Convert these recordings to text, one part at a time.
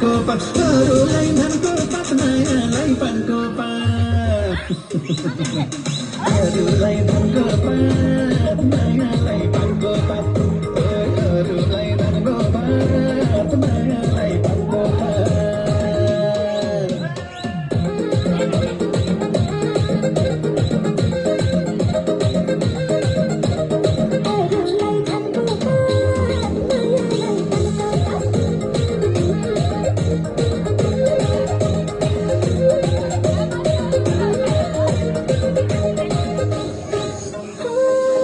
अरूलाई धनको पात मायालाई पानको पात अरूलाई धनको पात मायालाई पानको पात अरूलाई धनको पात मायालाई पानको पात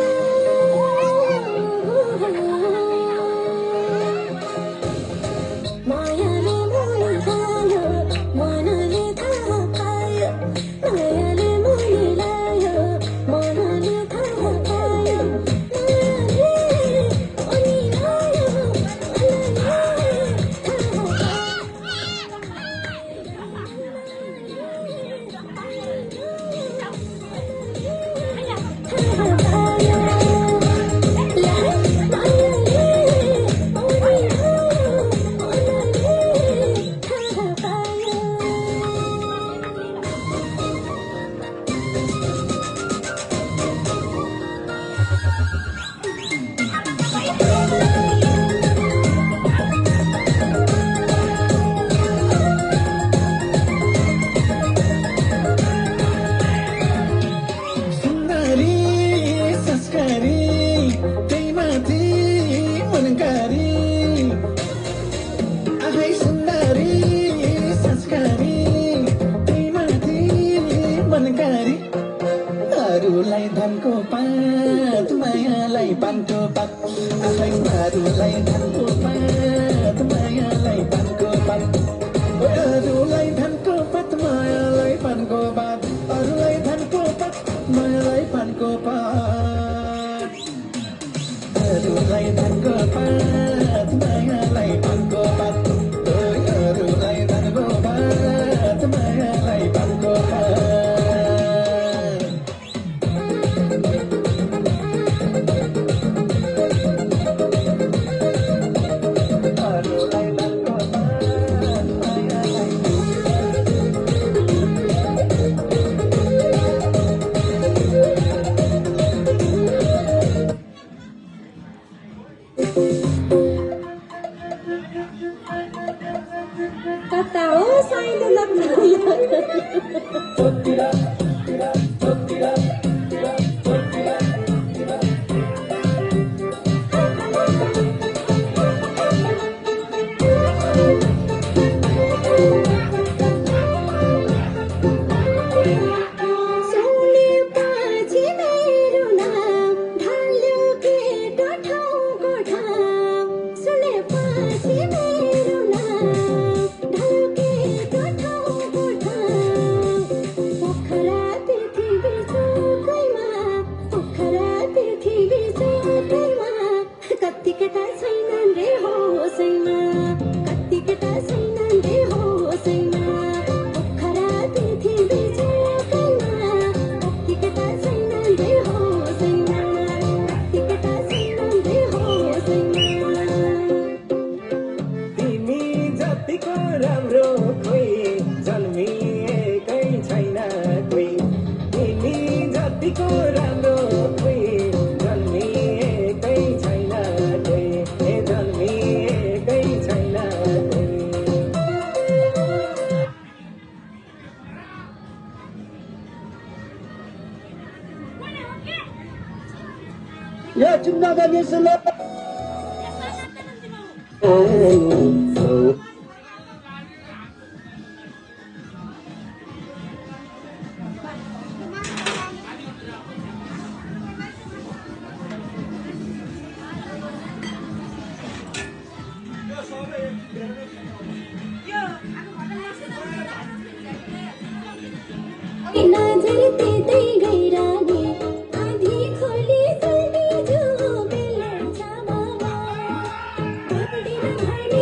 अरूलाई धनको पात मायालाई पानको पात अरूलाई धनको पात मायालाई पानको पात अरूलाई धनको पात मायालाई पानको पात अरूलाई धनको पात मायालाई पानको पात अरूलाई धनको पात मायालाई पानको पात अरूलाई धनको पात मायालाई पानको पात Ya cinta bagi seluruh.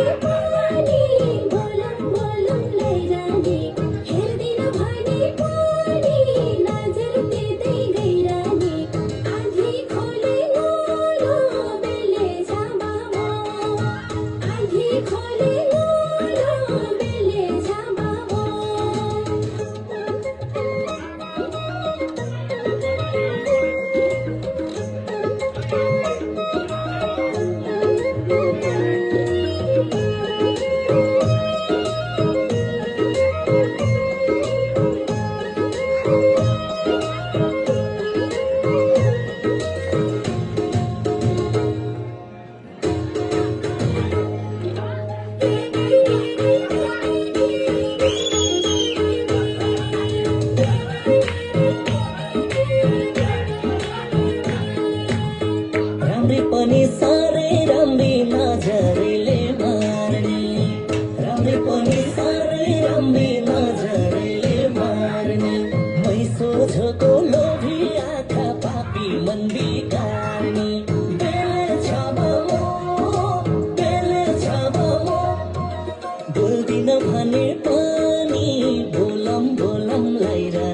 Thank you. राम्री पनि साह्रै राम्री नजरले मार्ने राम्री पनि साह्रै राम्री नजरले मार्ने मै सोझको लोभी आँखा पापी मन बिगार्ने बेले छ भमो बोल्दिन भने पनि बोलम बोलम लाइरा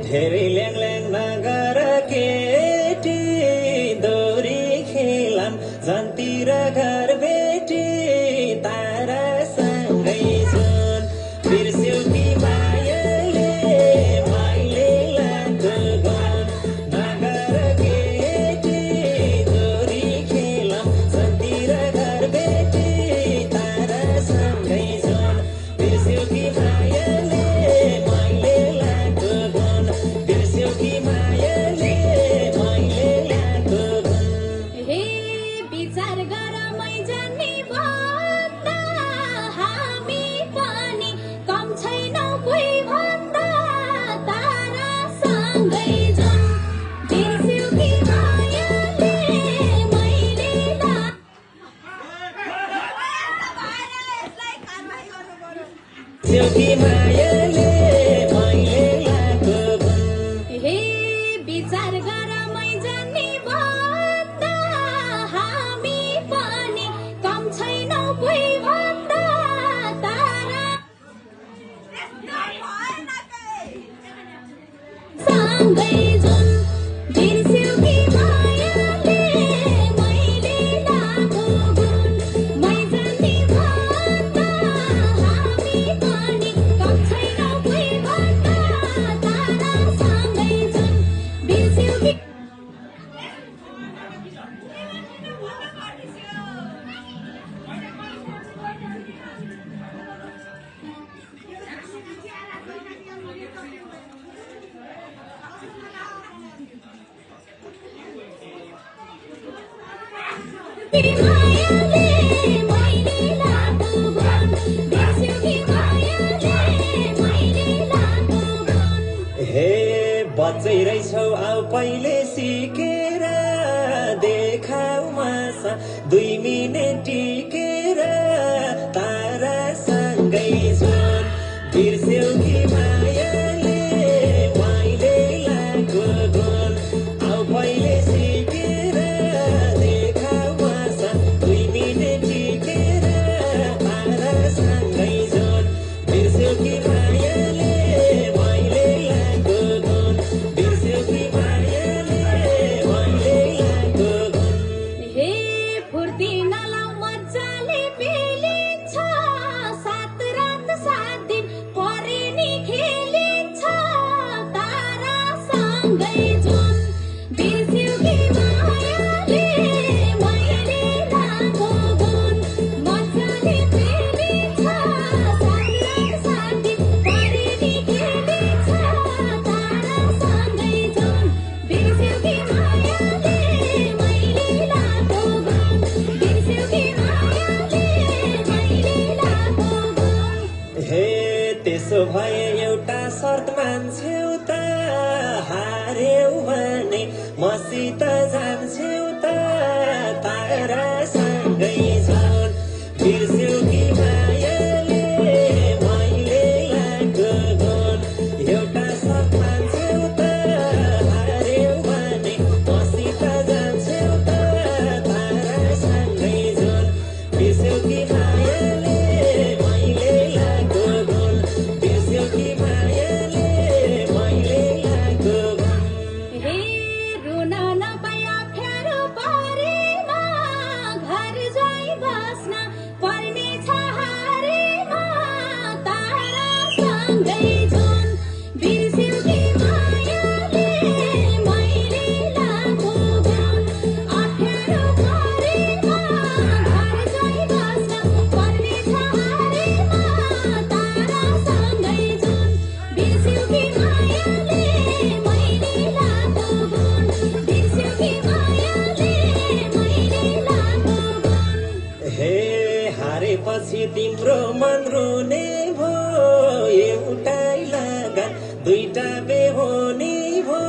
धेरै ल्याङ नगर केटी दोरी खेलाम जन्तिर घर बेटी तारासँगै जुन बिर्स्यौ कि मायाले मैले लाएको गन नगर केटी दोरी खेलाम जन्तिर घर बेटी तारासँगै जुन बिर्स्यौ कि मायाले मैले लाएको गन बिर्स्यौ कि मायाले मैले लाएको गन हे विचार गर मै जान्ने भन्दा हामी पनि कम छैनौ कोही भन्दा तारासँगै जाउँ बिर्स्यौ कि मायाले मैले बिर्स्यौ कि मायाले मैले लाएको गन हे विचार गर मै जान्ने भन्दा हामी पनि कम छैनौ कोही भन्दा तारासँगै जाउँ बिर्स्यौ कि मायाले मैले लाएको गुण मै जान्ने भन्दा हामी पनि कम छैनौ कोही भन्दा तारासँगै जाउँ बिर्स्यौ कि मायाले मैले लाएको गुण बिर्स्यौ कि मायाले मैले लाएको गुण हे बच्चै रहेछौ आऊ पहिले सिकेर देखाऊ मासा 2 मिनेट टिकेर तारासँगै जुन बिर्स्यौ कि मायाले मैले लाएको गुण आऊ पहिले सिकेर देखाऊ मासा 2 मिनेट टिकेर तारासँगै जुन बिर्स्यौ कि मायाले मैले लाएको गुण बिर्स्यौ कि मायाले मैले लाएको गुण हे फुर्ती नलाउ मजाले पेलिन्छ सात रात 7 दिन परे नि खेलिन्छ तारासँगै जाउँ बिर्स्यौ कि मायाले मैले लाएको गुण मजाले पेलिन्छ सात रात 7 दिन परे नि खेलिन्छ तारासँगै जाउँ बिर्स्यौ कि मायाले मैले लाएको गुण बिर्स्यौ कि मायाले मैले लाएको गुण हे त्यसो भए एउटा शर्त मान्छेउ त हार्यौ भने मसित जान्छौ त तारासँगै जाउँ बिर्स्यौ कि मायाले मैले लाएको गुण एउटा शर्त मान्छेउ त हार्यौ भने पछि तिम्रो मन रुने भो एउटै लगन दुईटा बेहोनी भो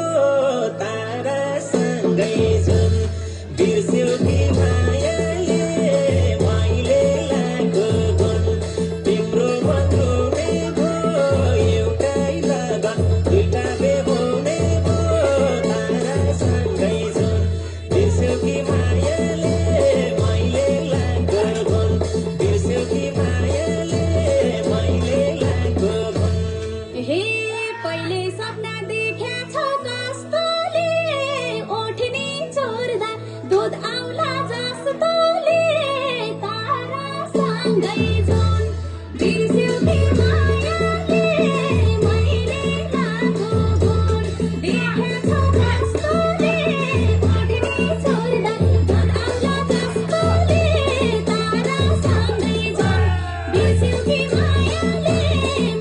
तारा सँगै जुन बिर्स्यौ कि मायाले मैले लागो गुण तिम्रो मन रुने भो एउटै लगन दुईटा बेहोनी भो तारा सँगै जुन बिर्स्यौ कि मायाले मैले लागो गुण बिर्स्यौ कि मायाले मैले लागो गुण हे पहिले सपना देख्या छौ कस्तोले ओठनी चोर्दा दूध आउला जस्तोले तारा सँगै जुन बिर्स्यौ कि मायाले मैले लागो गुण देख्या छौ कस्तोले ओठनी चोर्दा दूध आउला जस्तोले तारा सँगै जुन बिर्स्यौ कि मायाले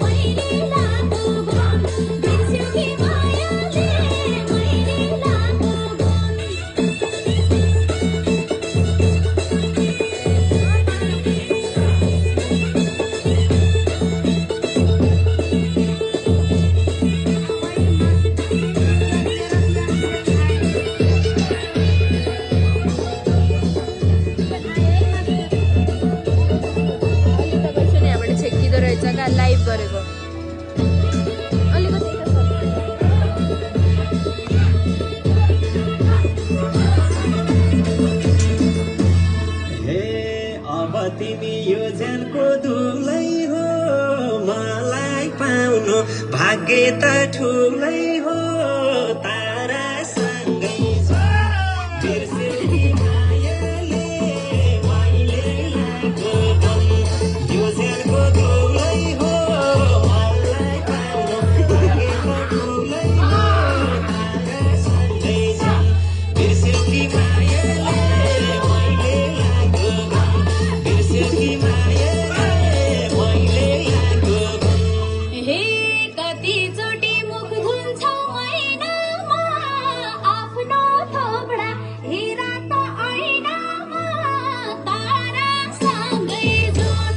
मैले लागो गुण बिर्स्यौ कि मायाले मैले लागो गुण यहाँबाट छेकिँदो रहेछ क्या लाइभ गरेको अलिकति हे अब तिमी यो ज्यानको दुलै हो मलाई पाउनु भाग्य त ठुलै हो तारा सँगै बिर्स्यौ कि मायाले मैले लागो गुण यो ज्यानको दुलै हो मलाई पाउनु भाग्य त ठुलै हो तारा सँगै बिर्स्यौ कि मायाले मैले लागो गुण बिर्स्यौ कि मायाले मैले लागो गुण हे कतिचोटि मुख धुन्छौ ऐनामा आफ्नो थोपडा हेरा त ऐनामा तारा सँगै जुन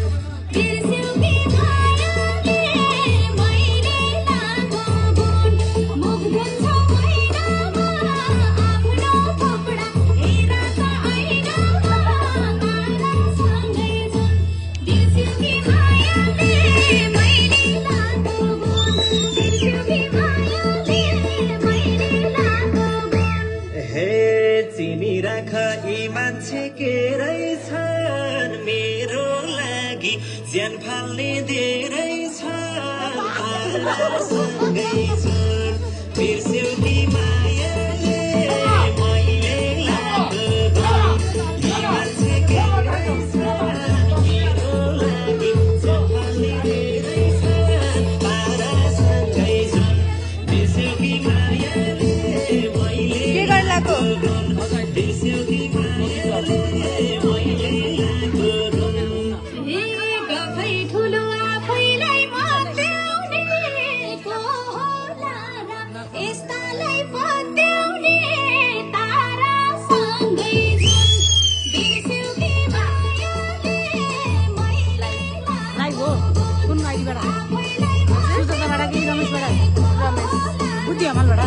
बिर्स्यौ कि मायाले मैले लागो गुण मुख धुन्छौ ऐनामा आफ्नो थोपडा हेरा त ऐनामा तारा सँगै जुन बिर्स्यौ कि मायाले मैले लागो गुण बिर्स्यौ कि मायाले मैले लागो गुण हे चिनी राख यी मान्छे के रहेछन् मेरो लागि ज्यान फाल्ने धेरै छन् तारा सँगै जुन बिर्स्यौ कि मायाले मैले लागो गुण यी मान्छे के रहेछन् मेरो लागि ज्यान फाल्ने धेरै छन् तारा सँगै जुन बिर्स्यौ कि मायाले मैले के गर्न लाग्यो बिर्स्यौ कि मायाले मैले लागो गुण हे गफै ठुलो आफैलाई मत्याउने को होला र यस्तालाई पत्याउने तारा सँगै जुन बिर्स्यौ कि मायाले मैले लाइभ हो कुन आइडीबाट आफैलाई सुजाताबाट कि रमेशबाट रमेश बुद्धि हमालबाट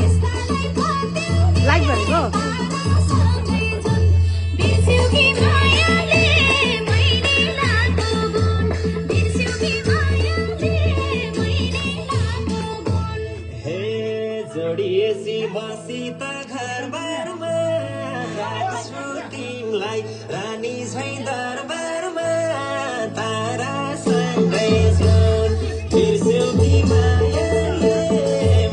लाइभ गरेको बिर्स्यौ कि मायाले मैले लागो गुण बिर्स्यौ कि मायाले मैले लागो गुण हे जोडिएसी बसी त घरबारमा राख्छु तिमीलाई रानी झैँ दरबारमा तारा सँगै जुन बिर्स्यौ कि मायाले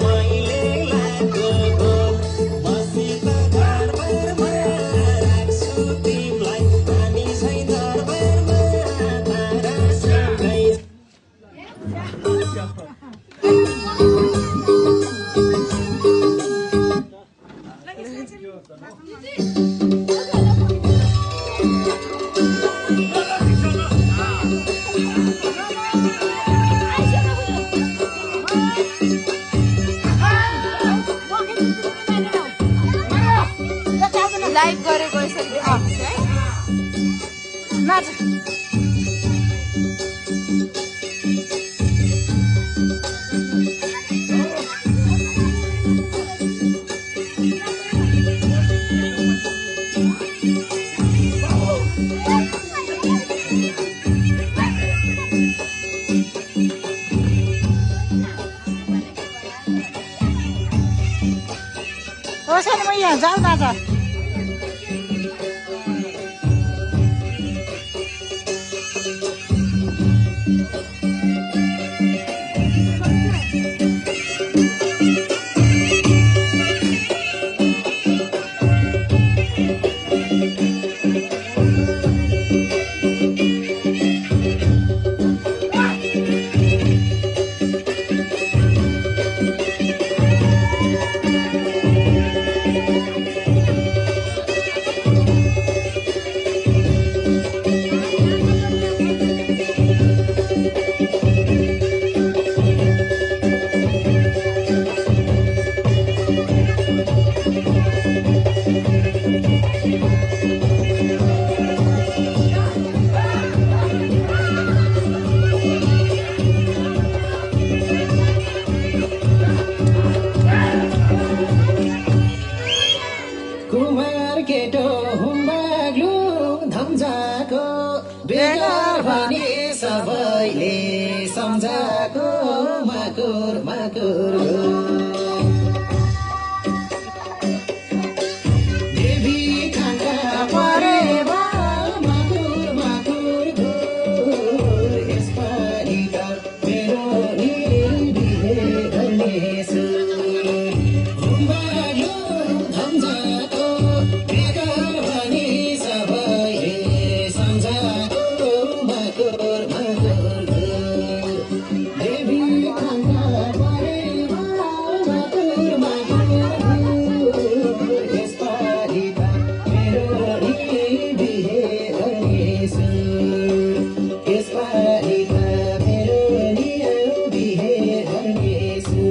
मैले लागो गुण बसी त घरबारमा राख्छु तिमीलाई रानी झैँ दरबारमा तारा सँगै लाइभ गरेको यसरी देखाउँछु है नाच जाऊ दाजु कुमार केटो हुम्बाग्लु धम्जाको बेगर भने सबैले सम्झाको माकुर माकुर देवी खानका परेवा माकुर माकुर यसपालि त मेरो नि बिहे गर्नेछु हुम्बाग्लु धम्जाको बेगर भने सबैले सम्झाको माकुर माकुर देवी खानका परेवा माकुर माकुर यसपालि त मेरो नि बिहे गर्नेछु यसपालि त मेरो नि बिहे गर्नेछु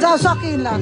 जाऊ सकिला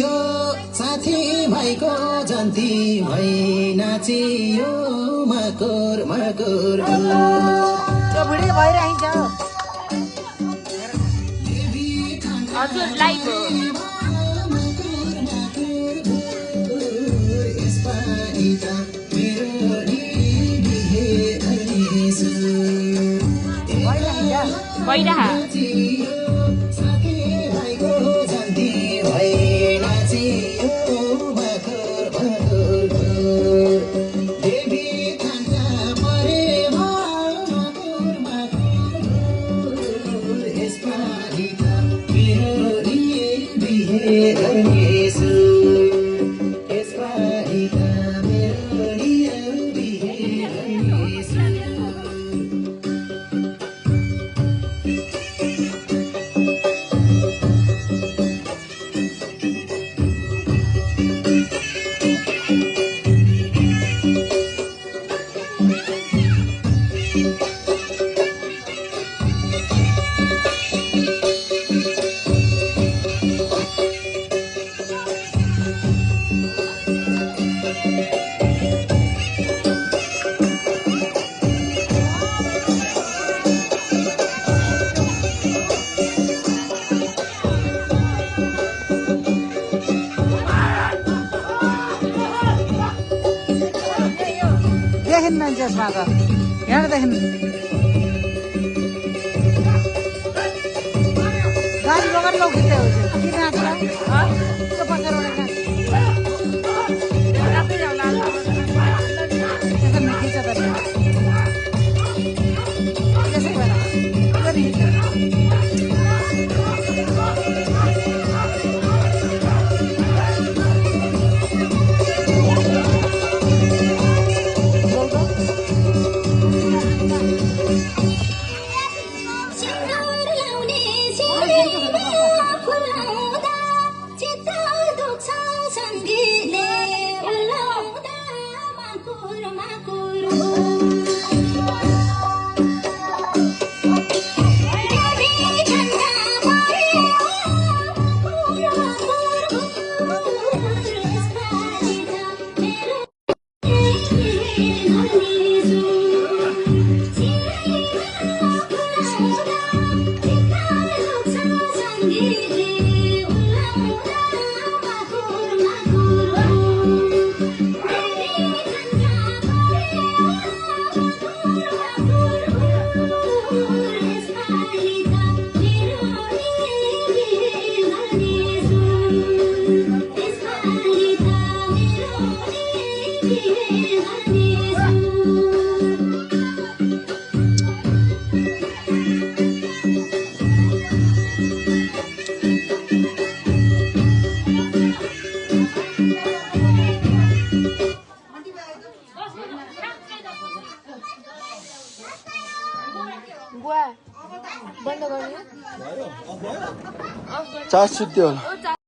नाचियो साथी भाइको जन्ती भई नाचियो मकुर मकुर त्यो बुढी भइरहेछ हजुर लाइक हो देखिन् मान्छे यसमा त यहाँ देखिन् गाडी बगर लौकिँदै हो किन नाच्ला त्यो बसेर खिच त त्यसै भएर चार्ज सुत्यो होला